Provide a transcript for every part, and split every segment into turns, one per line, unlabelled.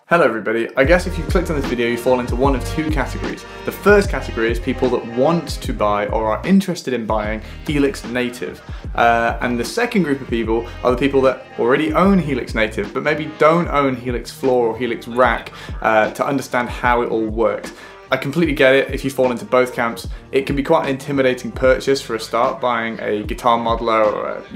Hello everybody, I guess if you've clicked on this video you fall into one of two categories. The first category is people that want to buy or are interested in buying Helix Native. And the second group of people are the people that already own Helix Native but maybe don't own Helix Floor or Helix Rack to understand how it all works. I completely get it if you fall into both camps. It can be quite an intimidating purchase for a start, buying a guitar modeler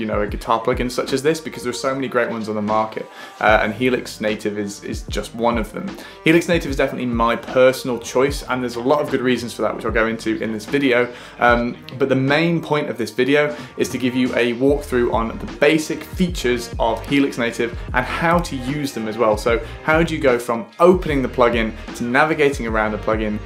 or a guitar plugin such as this, because there's so many great ones on the market, and Helix Native is just one of them. Helix Native is definitely my personal choice, and there's a lot of good reasons for that, which I'll go into in this video. But the main point of this video is to give you a walkthrough on the basic features of Helix Native and how to use them as well. So how do you go from opening the plugin to navigating around the plugin,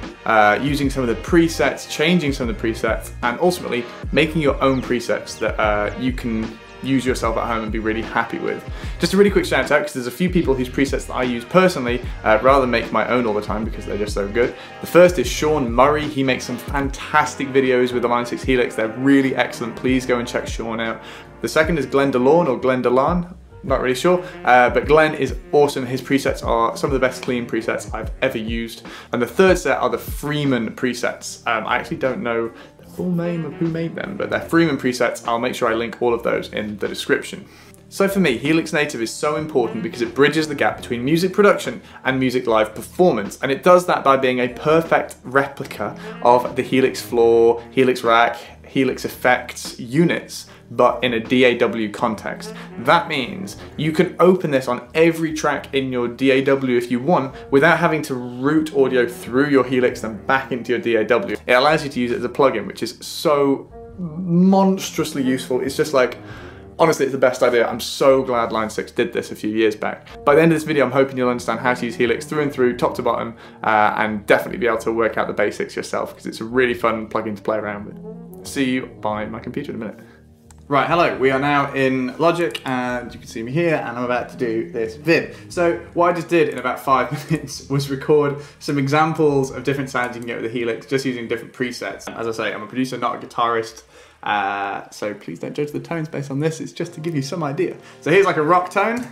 using some of the presets, changing some of the presets, and ultimately making your own presets that you can use yourself at home and be really happy with. Just a really quick shout out, because there's a few people whose presets that I use personally rather than make my own all the time because they're just so good. The first is Sean Murray. He makes some fantastic videos with the Line 6 Helix. They're really excellent. Please go and check Sean out. The second is Glenn DeLorne, or Glenn DeLarn. Not really sure, but Glenn is awesome. His presets are some of the best clean presets I've ever used. And the third set are the Freeman presets. I actually don't know the full name of who made them, but they're Freeman presets. I'll make sure I link all of those in the description. So for me, Helix Native is so important because it bridges the gap between music production and music live performance, and it does that by being a perfect replica of the Helix Floor, Helix Rack, Helix Effects units, but in a DAW context. That means you can open this on every track in your DAW if you want, without having to route audio through your Helix and back into your DAW. It allows you to use it as a plugin, which is so monstrously useful. It's just like, honestly, it's the best idea. I'm so glad Line 6 did this a few years back. By the end of this video, I'm hoping you'll understand how to use Helix through and through, top to bottom, and definitely be able to work out the basics yourself, because it's a really fun plugin to play around with. See you by my computer in a minute. Right, hello, we are now in Logic, and you can see me here, and I'm about to do this vid. So what I just did in about 5 minutes was record some examples of different sounds you can get with the Helix, just using different presets. As I say, I'm a producer, not a guitarist, so please don't judge the tones based on this, it's just to give you some idea. So here's like a rock tone.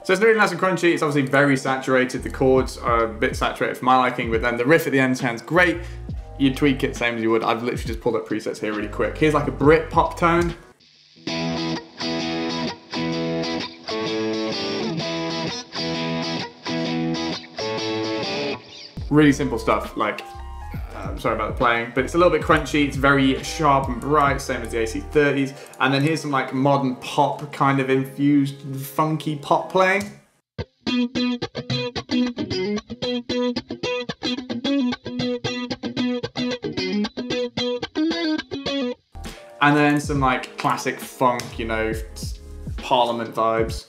So it's really nice and crunchy. It's obviously very saturated. The chords are a bit saturated for my liking, but then the riff at the end sounds great. You tweak it same as you would. I've literally just pulled up presets here really quick. Here's like a Brit pop tone. Really simple stuff, like, I'm sorry about the playing, but it's a little bit crunchy, it's very sharp and bright, same as the AC30s. And then here's some like modern pop kind of infused funky pop playing. And then some like classic funk, Parliament vibes.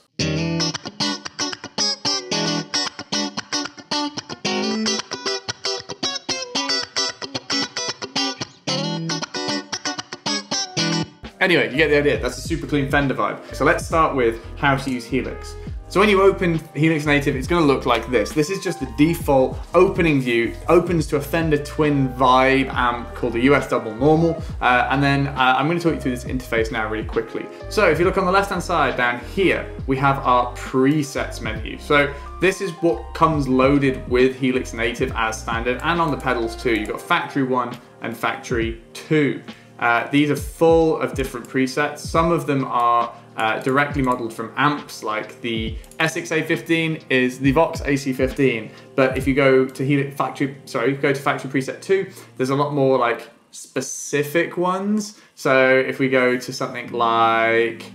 Anyway, you get the idea. That's a super clean Fender vibe. So let's start with how to use Helix. So when you open Helix Native, it's going to look like this. This is just the default opening view. It opens to a Fender Twin Vibe amp called the US Double Normal. And then I'm going to talk you through this interface now really quickly. So if you look on the left-hand side down here, we have our presets menu. So this is what comes loaded with Helix Native as standard, and on the pedals too. You've got Factory 1 and Factory 2. These are full of different presets. Some of them are directly modeled from amps, like the Essex A15 is the Vox AC15. But if you go to Factory Preset 2, there's a lot more like specific ones. So if we go to something like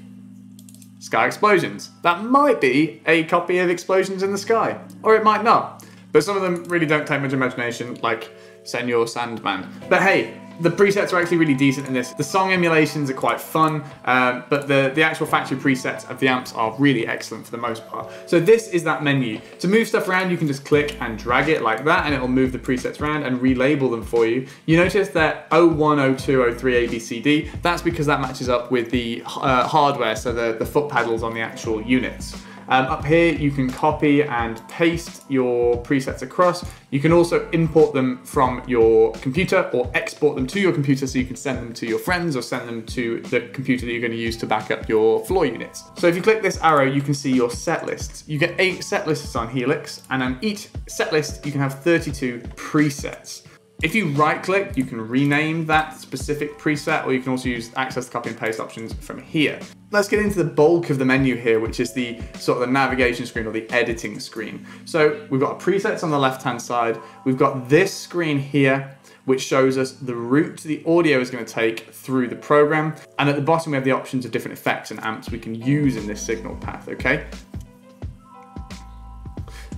Sky Explosions, that might be a copy of Explosions in the Sky, or it might not. But some of them really don't take much imagination, like Senor Sandman. But hey, the presets are actually really decent in this. The song emulations are quite fun, but the actual factory presets of the amps are really excellent for the most part. So this is that menu. To move stuff around, you can just click and drag it like that, and it'll move the presets around and relabel them for you. You notice that 01, 02, 03, ABCD, that's because that matches up with the hardware, so the foot pedals on the actual units. Up here, you can copy and paste your presets across. You can also import them from your computer or export them to your computer so you can send them to your friends or send them to the computer that you're going to use to back up your floor units. So if you click this arrow, you can see your set lists. You get 8 set lists on Helix, and on each set list, you can have 32 presets. If you right click, you can rename that specific preset, or you can also use access the copy and paste options from here. Let's get into the bulk of the menu here, which is the sort of the navigation screen or the editing screen. So we've got presets on the left-hand side. We've got this screen here, which shows us the route the audio is going to take through the program. And at the bottom, we have the options of different effects and amps we can use in this signal path, okay?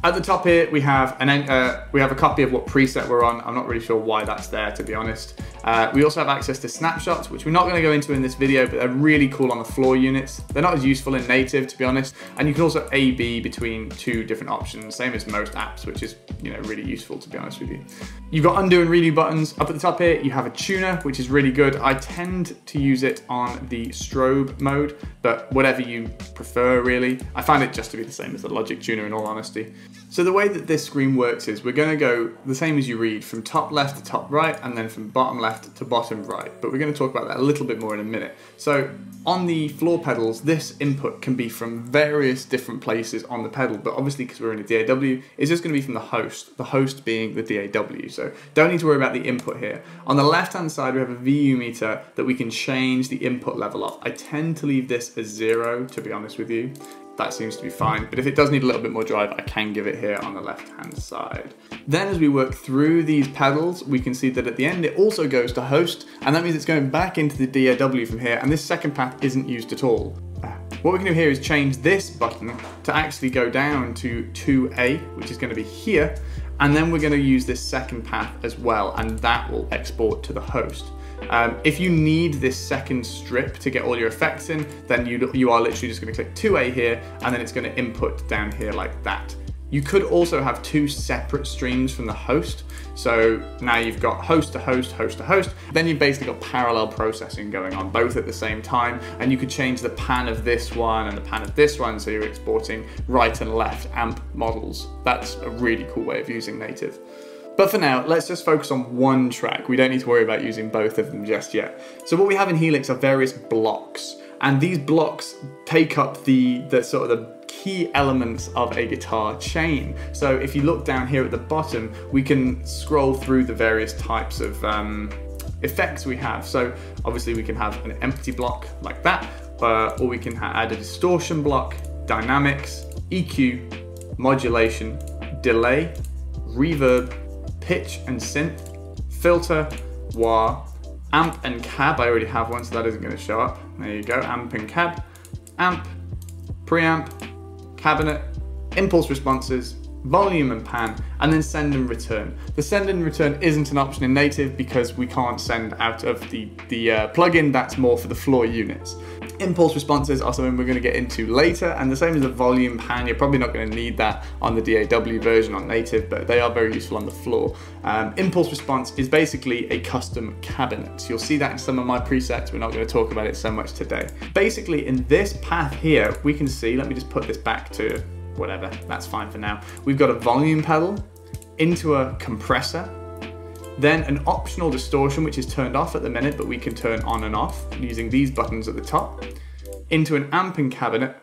At the top here, we have a copy of what preset we're on. I'm not really sure why that's there, to be honest. We also have access to snapshots, which we're not going to go into in this video, but they're really cool on the floor units. They're not as useful in native, to be honest. And you can also A/B between 2 different options, same as most apps, which is, you know, really useful, to be honest with you. You've got undo and redo buttons. Up at the top here, you have a tuner, which is really good. I tend to use it on the strobe mode, but whatever you prefer, really. I find it just to be the same as the Logic tuner, in all honesty. So the way that this screen works is we're going to go the same as you read, from top left to top right, and then from bottom left to bottom right. But we're going to talk about that a little bit more in a minute. So on the floor pedals, this input can be from various different places on the pedal, but obviously because we're in a DAW, it's just going to be from the host being the DAW. So don't need to worry about the input here. On the left-hand side, we have a VU meter that we can change the input level of. I tend to leave this as 0, to be honest with you. That seems to be fine, but if it does need a little bit more drive, I can give it here on the left-hand side. Then as we work through these pedals, we can see that at the end it also goes to host, and that means it's going back into the DAW from here, and this second path isn't used at all. What we can do here is change this button to actually go down to 2A, which is going to be here, and then we're going to use this second path as well, and that will export to the host. If you need this second strip to get all your effects in, then you are literally just going to click 2A here, and then it's going to input down here like that. You could also have 2 separate streams from the host. So now you've got host to host, host to host. Then you've basically got parallel processing going on both at the same time. And you could change the pan of this one and the pan of this one. So you're exporting right and left amp models. That's a really cool way of using native. But for now, let's just focus on one track. We don't need to worry about using both of them just yet. So what we have in Helix are various blocks. And these blocks take up the sort of the key elements of a guitar chain. So if you look down here at the bottom, we can scroll through the various types of effects we have. So obviously we can have an empty block like that, or we can add a distortion block, dynamics, EQ, modulation, delay, reverb, pitch and synth, filter, wah, amp and cab. I already have one, so that isn't going to show up. There you go, amp and cab, amp, preamp, cabinet, impulse responses, volume and pan, and then send and return. The send and return isn't an option in native because we can't send out of the plugin. That's more for the floor units. Impulse responses are something we're going to get into later, and the same as the volume pan. You're probably not going to need that on the DAW version on native, but they are very useful on the floor. Impulse response is basically a custom cabinet. You'll see that in some of my presets. We're not going to talk about it so much today. Basically in this path here, we can see, let me just put this back to whatever, that's fine for now. We've got a volume pedal, into a compressor, then an optional distortion, which is turned off at the minute, but we can turn on and off using these buttons at the top, into an amping cabinet,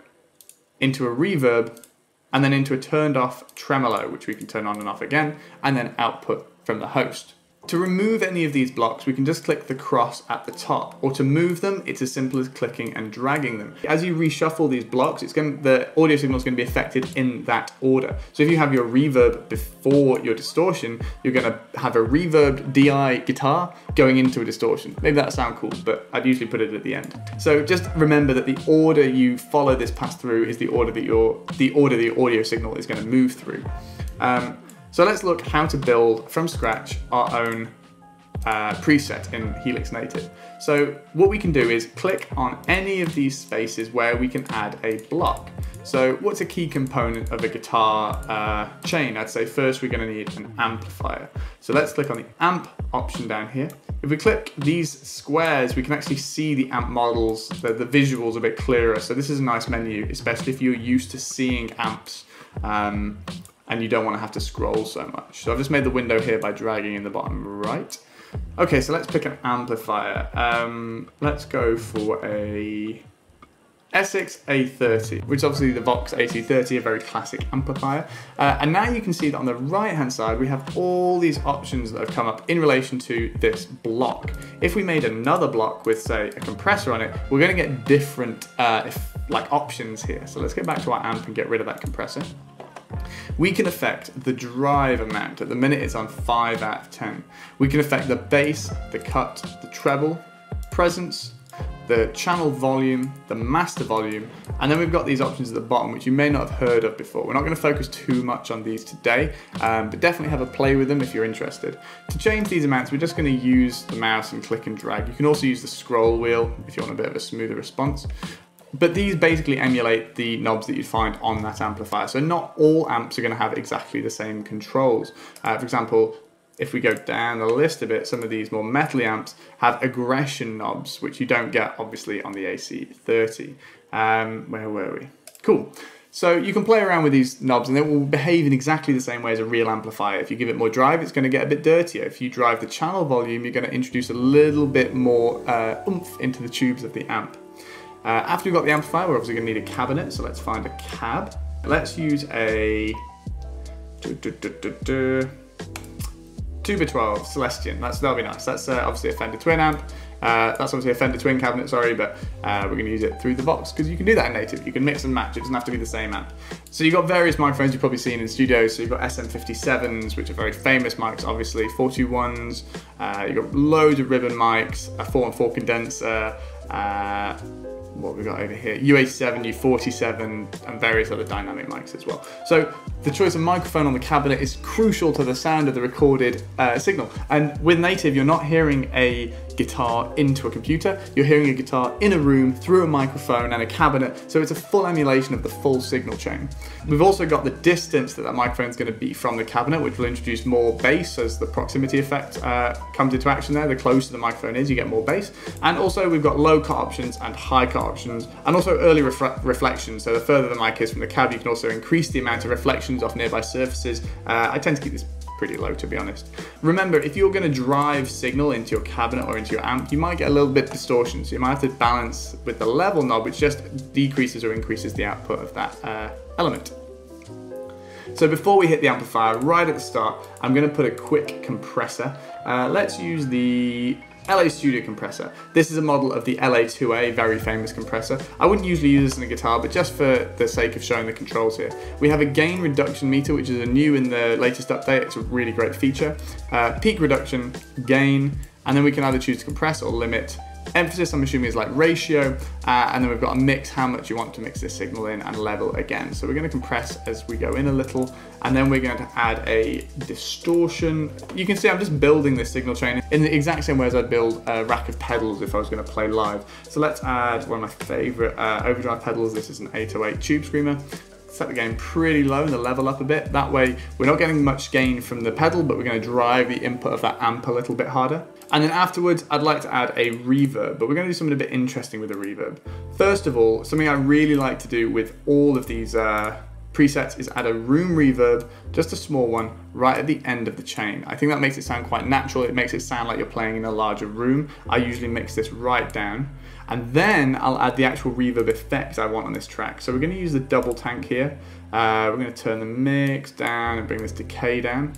into a reverb, and then into a turned off tremolo, which we can turn on and off again, and then output from the host. To remove any of these blocks, we can just click the cross at the top, or to move them, it's as simple as clicking and dragging them. As you reshuffle these blocks, the audio signal is going to be affected in that order. So if you have your reverb before your distortion, you're going to have a reverb DI guitar going into a distortion. Maybe that'll sound cool, but I'd usually put it at the end. So just remember that the order you follow this pass through is the order that the audio signal is going to move through. So let's look how to build from scratch our own preset in Helix Native. So what we can do is click on any of these spaces where we can add a block. So what's a key component of a guitar chain? I'd say first we're going to need an amplifier. So let's click on the amp option down here. If we click these squares, we can actually see the amp models, the visuals a bit clearer. So this is a nice menu, especially if you're used to seeing amps and you don't want to have to scroll so much. So I've just made the window here by dragging in the bottom right. Okay, so let's pick an amplifier. Let's go for a Essex A30, which is obviously the Vox AC30, a very classic amplifier. And now you can see that on the right-hand side, we have all these options that have come up in relation to this block. If we made another block with, say, a compressor on it, we're going to get different options here. So let's get back to our amp and get rid of that compressor. We can affect the drive amount. At the minute it's on 5 out of 10. We can affect the bass, the cut, the treble, presence, the channel volume, the master volume, and then we've got these options at the bottom which you may not have heard of before. We're not going to focus too much on these today, but definitely have a play with them if you're interested. To change these amounts, we're just going to use the mouse and click and drag. You can also use the scroll wheel if you want a bit of a smoother response. But these basically emulate the knobs that you'd find on that amplifier. So not all amps are going to have exactly the same controls. For example, if we go down the list a bit, some of these more metally amps have aggression knobs, which you don't get obviously on the AC30. Where were we? Cool. So you can play around with these knobs and they will behave in exactly the same way as a real amplifier. If you give it more drive, it's going to get a bit dirtier. If you drive the channel volume, you're going to introduce a little bit more oomph into the tubes of the amp. After we've got the amplifier, we're obviously going to need a cabinet, so let's find a cab. Let's use a 2x12 Celestion. That'll be nice. That's obviously a Fender Twin amp. That's obviously a Fender Twin cabinet, sorry, but we're going to use it through the Vox because you can do that in Native. You can mix and match. It doesn't have to be the same amp. So you've got various microphones you've probably seen in studios. So you've got SM57s, which are very famous mics, obviously, 421s. You've got loads of ribbon mics, a 4-on-4 condenser. What we've got over here, UA7, U47, and various other dynamic mics as well. So the choice of microphone on the cabinet is crucial to the sound of the recorded signal. And with Native, you're not hearing a guitar into a computer, you're hearing a guitar in a room through a microphone and a cabinet, so it's a full emulation of the full signal chain. We've also got the distance that microphone is going to be from the cabinet, which will introduce more bass as the proximity effect comes into action there. The closer the microphone is, you get more bass. And also we've got low cut options and high cut options, and also early reflection. So the further the mic is from the cab, you can also increase the amount of reflections off nearby surfaces. I tend to keep this pretty low, to be honest. Remember, if you're going to drive signal into your cabinet or into your amp, you might get a little bit of distortion, so you might have to balance with the level knob, which just decreases or increases the output of that element. So before we hit the amplifier, right at the start, I'm going to put a quick compressor. Let's use the LA Studio compressor. This is a model of the LA2A, very famous compressor. I wouldn't usually use this in a guitar, but just for the sake of showing the controls here. We have a gain reduction meter, which is new in the latest update. It's a really great feature. Peak reduction, gain, and then we can either choose to compress or limit. Emphasis, I'm assuming, is like ratio, and then we've got a mix, how much you want to mix this signal in, and level again. So we're going to compress as we go in a little, and then we're going to add a distortion. You can see I'm just building this signal chain in the exact same way as I'd build a rack of pedals if I was going to play live. So let's add one of my favorite overdrive pedals. This is an 808 Tube Screamer. Set the gain pretty low and the level up a bit. That way we're not getting much gain from the pedal, but we're going to drive the input of that amp a little bit harder. And then afterwards, I'd like to add a reverb, but we're going to do something a bit interesting with a reverb. First of all, something I really like to do with all of these presets is add a room reverb, just a small one, right at the end of the chain. I think that makes it sound quite natural. It makes it sound like you're playing in a larger room. I usually mix this right down, and then I'll add the actual reverb effect I want on this track. So we're going to use the double tank here. We're going to turn the mix down and bring this decay down.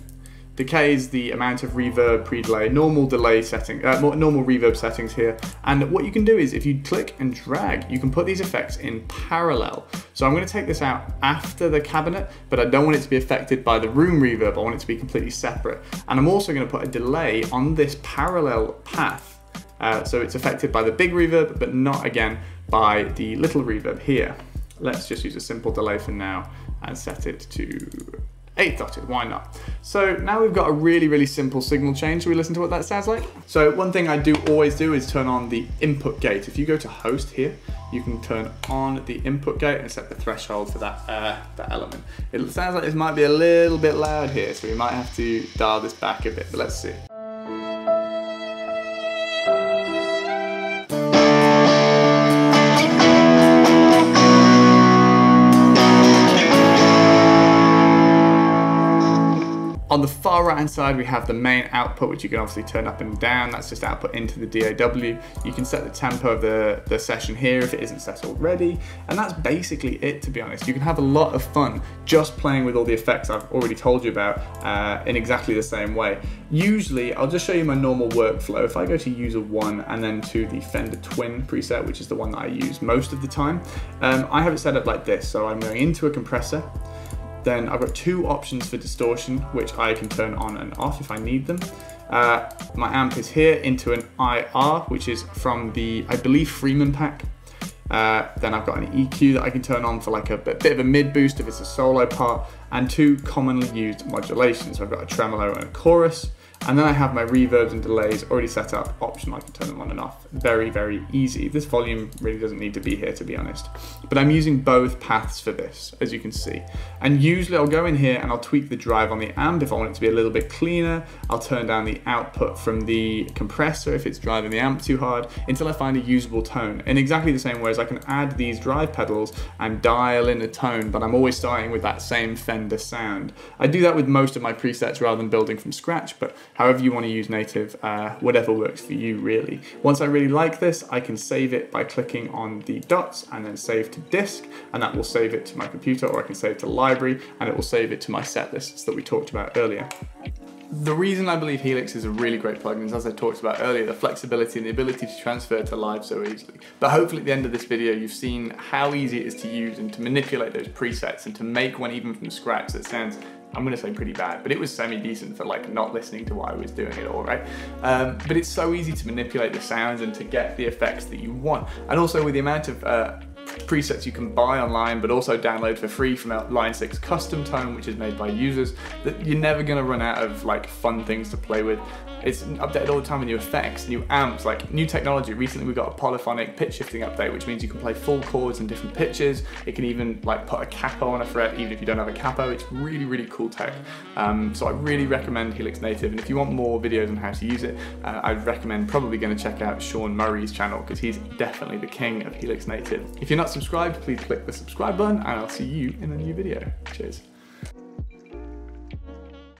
Decay is the amount of reverb pre-delay, normal delay setting, normal reverb settings here. And what you can do is if you click and drag, you can put these effects in parallel. So I'm going to take this out after the cabinet, but I don't want it to be affected by the room reverb. I want it to be completely separate. And I'm also going to put a delay on this parallel path. So it's affected by the big reverb, but not again by the little reverb here. Let's just use a simple delay for now and set it to eighth dotted, why not? So now we've got a really, really simple signal change. Shall we listen to what that sounds like? So one thing I do always do is turn on the input gate. If you go to host here, you can turn on the input gate and set the threshold for that element. It sounds like this might be a little bit loud here, so we might have to dial this back a bit, but let's see. On the far right hand side, we have the main output, which you can obviously turn up and down. That's just output into the DAW. You can set the tempo of the session here if it isn't set already. And that's basically it, to be honest. You can have a lot of fun just playing with all the effects I've already told you about in exactly the same way. Usually, I'll just show you my normal workflow. If I go to user 1 and then to the Fender Twin preset, which is the one that I use most of the time, I have it set up like this. So I'm going into a compressor. Then I've got two options for distortion, which I can turn on and off if I need them. My amp is here into an IR, which is from the, I believe, Freeman pack. Then I've got an EQ that I can turn on for like a bit of a mid boost if it's a solo part, and two commonly used modulations. So I've got a tremolo and a chorus. And then I have my reverbs and delays already set up, optional, I can turn them on and off. Very, very easy. This volume really doesn't need to be here, to be honest. But I'm using both paths for this, as you can see. And usually I'll go in here and I'll tweak the drive on the amp if I want it to be a little bit cleaner. I'll turn down the output from the compressor if it's driving the amp too hard, until I find a usable tone. In exactly the same way as I can add these drive pedals and dial in a tone, but I'm always starting with that same Fender sound. I do that with most of my presets rather than building from scratch, but however you want to use Native, whatever works for you really. Once I really like this, I can save it by clicking on the dots and then save to disk, and that will save it to my computer, or I can save it to library and it will save it to my set lists that we talked about earlier. The reason I believe Helix is a really great plugin is, as I talked about earlier, the flexibility and the ability to transfer to live so easily. But hopefully at the end of this video you've seen how easy it is to use and to manipulate those presets and to make one even from scratch that sounds, I'm gonna say pretty bad, but it was semi-decent for like not listening to what I was doing at all, right? But it's so easy to manipulate the sounds and to get the effects that you want. And also with the amount of presets you can buy online, but also download for free from Line 6 custom tone, which is made by users, that you're never gonna run out of like fun things to play with. It's updated all the time with new effects, new amps, like new technology. Recently we got a polyphonic pitch shifting update, which means you can play full chords in different pitches. It can even like put a capo on a fret, even if you don't have a capo. It's really, really cool tech. So I really recommend Helix Native. And if you want more videos on how to use it, I'd recommend probably gonna check out Sean Murray's channel, because he's definitely the king of Helix Native. If you're not subscribed, please click the subscribe button and I'll see you in a new video. Cheers.